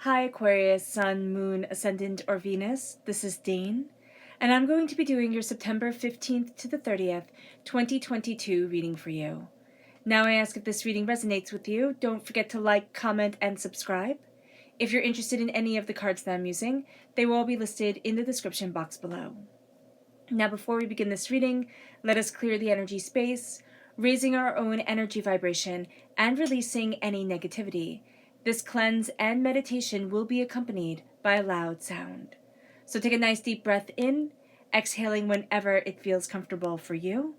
Hi Aquarius, Sun, Moon, Ascendant, or Venus. This is Dane, and I'm going to be doing your September 15th to the 30th, 2022 reading for you. Now I ask if this reading resonates with you, don't forget to like, comment, and subscribe. If you're interested in any of the cards that I'm using, they will all be listed in the description box below. Now before we begin this reading, let us clear the energy space, raising our own energy vibration and releasing any negativity. This cleanse and meditation will be accompanied by a loud sound. So take a nice deep breath in, exhaling whenever it feels comfortable for you.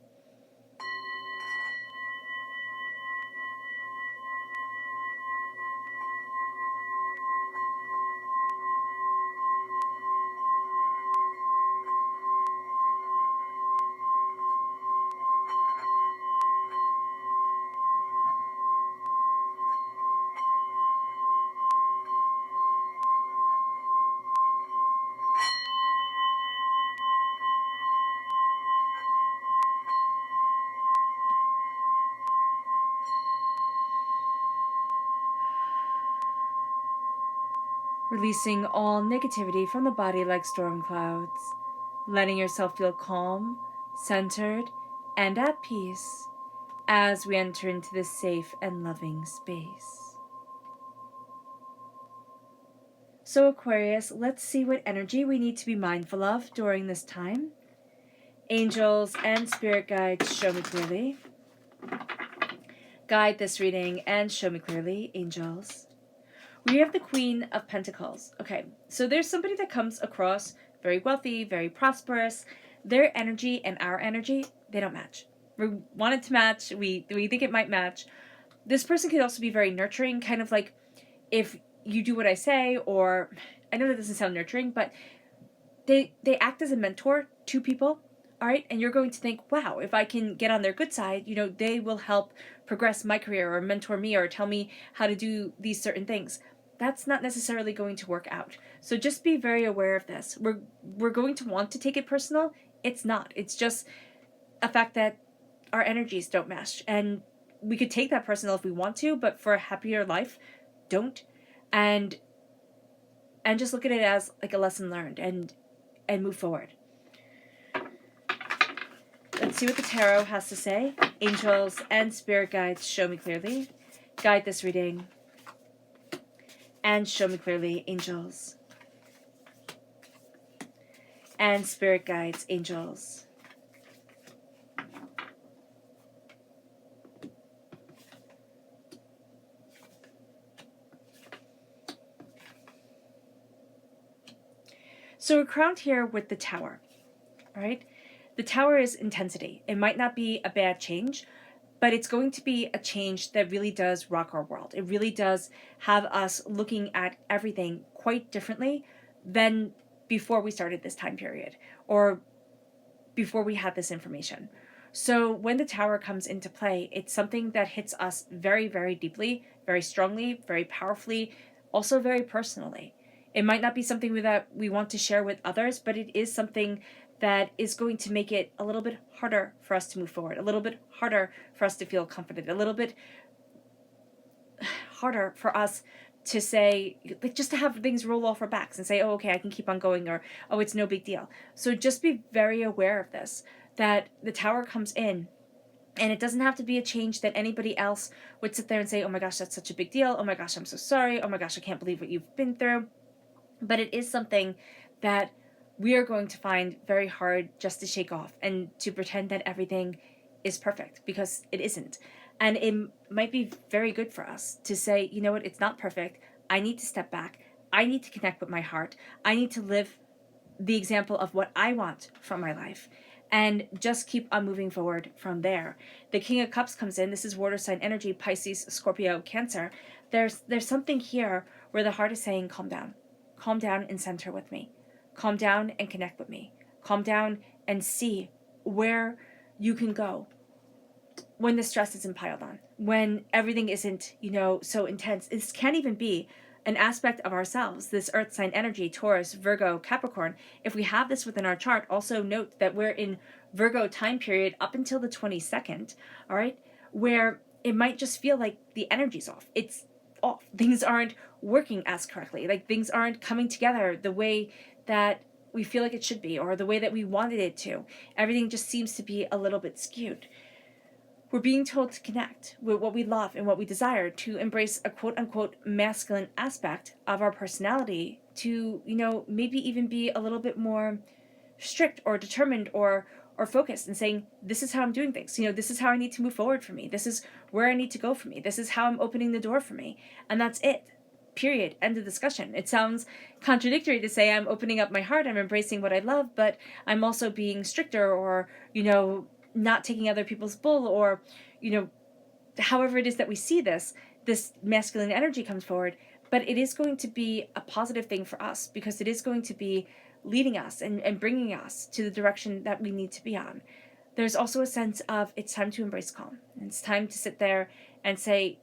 Releasing all negativity from the body like storm clouds, letting yourself feel calm, centered, and at peace as we enter into this safe and loving space. So Aquarius, let's see what energy we need to be mindful of during this time. Angels and spirit guides, show me clearly. Guide this reading and show me clearly, angels. We have the Queen of Pentacles. Okay, so there's somebody that comes across very wealthy, very prosperous. Their energy and our energy, they don't match. We want it to match. We think it might match. This person could also be very nurturing, kind of like if you do what I say, or I know that doesn't sound nurturing, but they act as a mentor to people. All right, and you're going to think, wow, if I can get on their good side, they will help progress my career or mentor me or tell me how to do these certain things. That's not necessarily going to work out. So just be very aware of this. We're going to want to take it personal. It's not. It's just a fact that our energies don't mesh. And we could take that personal if we want to, but for a happier life, don't. And just look at it as like a lesson learned and move forward. Let's see what the tarot has to say. Angels and spirit guides, show me clearly. Guide this reading. And show me clearly, angels. And spirit guides, angels. So we're crowned here with the Tower, all right? The Tower is intensity. It might not be a bad change, but it's going to be a change that really does rock our world. It really does have us looking at everything quite differently than before we started this time period or before we had this information. So when the Tower comes into play, it's something that hits us very, very deeply, very strongly, very powerfully, also very personally. It might not be something that we want to share with others, but it is something that is going to make it a little bit harder for us to move forward, a little bit harder for us to feel confident, a little bit harder for us to say, like, just to have things roll off our backs and say, oh, okay, I can keep on going, or, oh, it's no big deal. So just be very aware of this, that the Tower comes in, and it doesn't have to be a change that anybody else would sit there and say, oh my gosh, that's such a big deal. Oh my gosh, I'm so sorry. Oh my gosh, I can't believe what you've been through. But it is something that we are going to find very hard just to shake off and to pretend that everything is perfect, because it isn't. And it might be very good for us to say, you know what, it's not perfect. I need to step back. I need to connect with my heart. I need to live the example of what I want from my life and just keep on moving forward from there. The King of Cups comes in. This is water sign energy, Pisces, Scorpio, Cancer. There's something here where the heart is saying, calm down. Calm down and center with me. Calm down and connect with me. Calm down and see where you can go when the stress isn't piled on, when everything isn't, so intense. This can't even be an aspect of ourselves, this earth sign energy, Taurus, Virgo, Capricorn. If we have this within our chart, also note that we're in Virgo time period up until the 22nd, all right, where it might just feel like the energy's off. It's off. Things aren't working as correctly. Like things aren't coming together the way that we feel like it should be, or the way that we wanted it to. Everything just seems to be a little bit skewed. We're being told to connect with what we love and what we desire, to embrace a quote unquote masculine aspect of our personality, to, maybe even be a little bit more strict or determined or focused, and saying, this is how I'm doing things. This is how I need to move forward for me. This is where I need to go for me. This is how I'm opening the door for me. And that's it. Period. End of discussion. It sounds contradictory to say I'm opening up my heart, I'm embracing what I love, but I'm also being stricter, or, not taking other people's bull, or, however it is that we see this masculine energy comes forward. But it is going to be a positive thing for us, because it is going to be leading us and bringing us to the direction that we need to be on. There's also a sense of, it's time to embrace calm. It's time to sit there and say,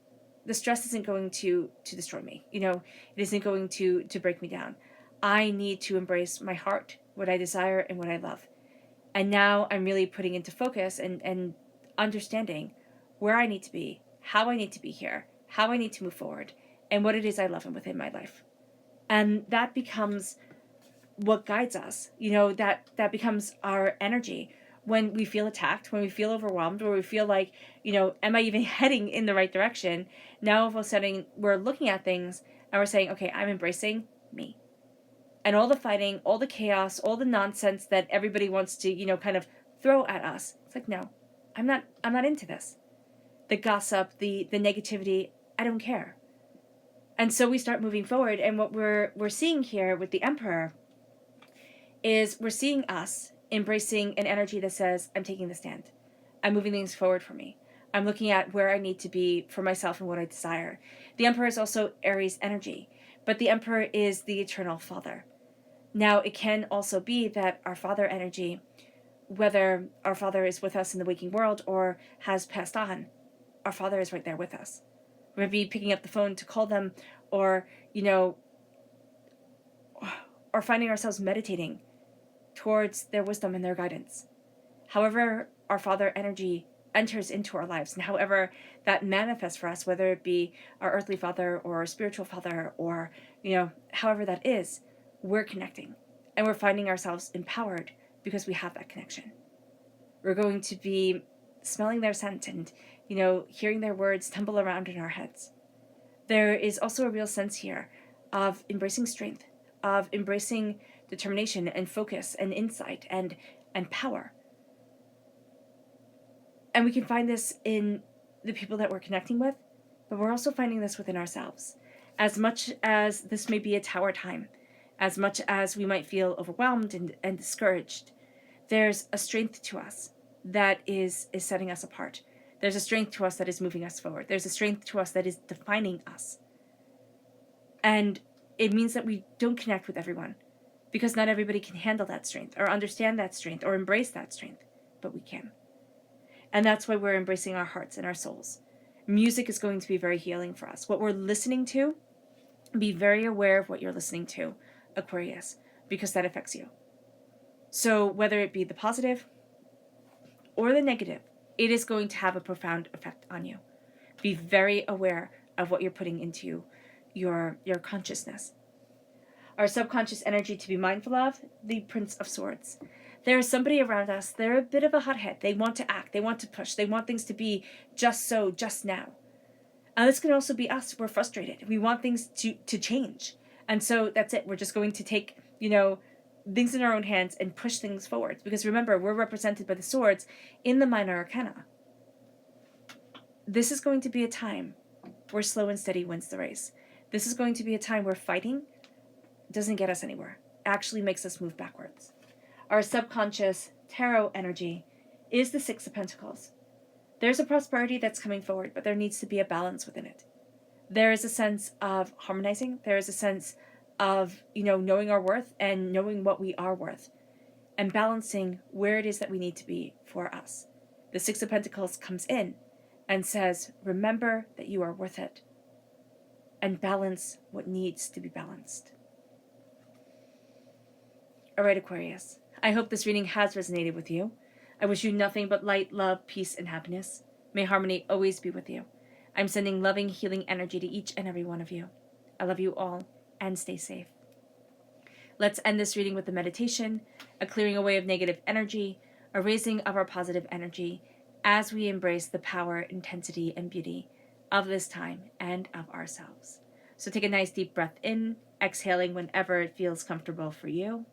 the stress isn't going to destroy me. It isn't going to break me down. I need to embrace my heart, what I desire and what I love. And now I'm really putting into focus and understanding where I need to be, how I need to be here, how I need to move forward, and what it is I love and within my life. And that becomes what guides us. That becomes our energy when we feel attacked, when we feel overwhelmed, or we feel like, am I even heading in the right direction? Now all of a sudden we're looking at things and we're saying, okay, I'm embracing me. And all the fighting, all the chaos, all the nonsense that everybody wants to, kind of throw at us. It's like, no, I'm not into this. The gossip, the negativity, I don't care. And so we start moving forward. And what we're seeing here with the Emperor is we're seeing us embracing an energy that says, I'm taking the stand. I'm moving things forward for me. I'm looking at where I need to be for myself and what I desire. The Emperor is also Aries energy, but the Emperor is the eternal father. Now, it can also be that our father energy, whether our father is with us in the waking world or has passed on, our father is right there with us. We're maybe picking up the phone to call them, or, or finding ourselves meditating towards their wisdom and their guidance. However our father energy enters into our lives, and however that manifests for us, whether it be our earthly father or our spiritual father, or, however that is, we're connecting. And we're finding ourselves empowered because we have that connection. We're going to be smelling their scent and, hearing their words tumble around in our heads. There is also a real sense here of embracing strength, of embracing determination and focus and insight and power. And we can find this in the people that we're connecting with, but we're also finding this within ourselves. As much as this may be a tower time, as much as we might feel overwhelmed and discouraged, there's a strength to us that is setting us apart. There's a strength to us that is moving us forward. There's a strength to us that is defining us. And it means that we don't connect with everyone, because not everybody can handle that strength or understand that strength or embrace that strength, but we can. And that's why we're embracing our hearts and our souls. Music is going to be very healing for us. What we're listening to, be very aware of what you're listening to, Aquarius, because that affects you. So whether it be the positive or the negative, it is going to have a profound effect on you. Be very aware of what you're putting into your consciousness. Our subconscious energy to be mindful of, the Prince of Swords. There is somebody around us, they're a bit of a hothead. They want to act, they want to push, they want things to be just so, just now. And this can also be us. We're frustrated. We want things to change. And so that's it. We're just going to take, things in our own hands and push things forward. Because remember, we're represented by the swords in the minor arcana. This is going to be a time where slow and steady wins the race. This is going to be a time where fighting doesn't get us anywhere. It actually makes us move backwards. Our subconscious tarot energy is the Six of Pentacles. There's a prosperity that's coming forward, but there needs to be a balance within it. There is a sense of harmonizing. There is a sense of, knowing our worth and knowing what we are worth and balancing where it is that we need to be for us. The Six of Pentacles comes in and says, remember that you are worth it, and balance what needs to be balanced. All right, Aquarius, I hope this reading has resonated with you. I wish you nothing but light, love, peace, and happiness. May harmony always be with you. I'm sending loving, healing energy to each and every one of you. I love you all, and stay safe. Let's end this reading with a meditation, a clearing away of negative energy, a raising of our positive energy as we embrace the power, intensity, and beauty of this time and of ourselves. So take a nice deep breath in, exhaling whenever it feels comfortable for you.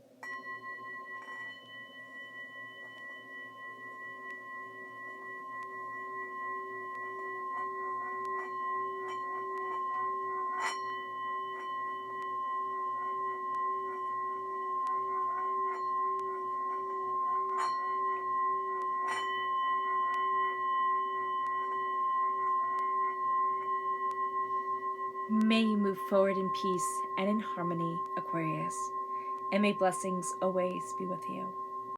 May you move forward in peace and in harmony, Aquarius, and may blessings always be with you.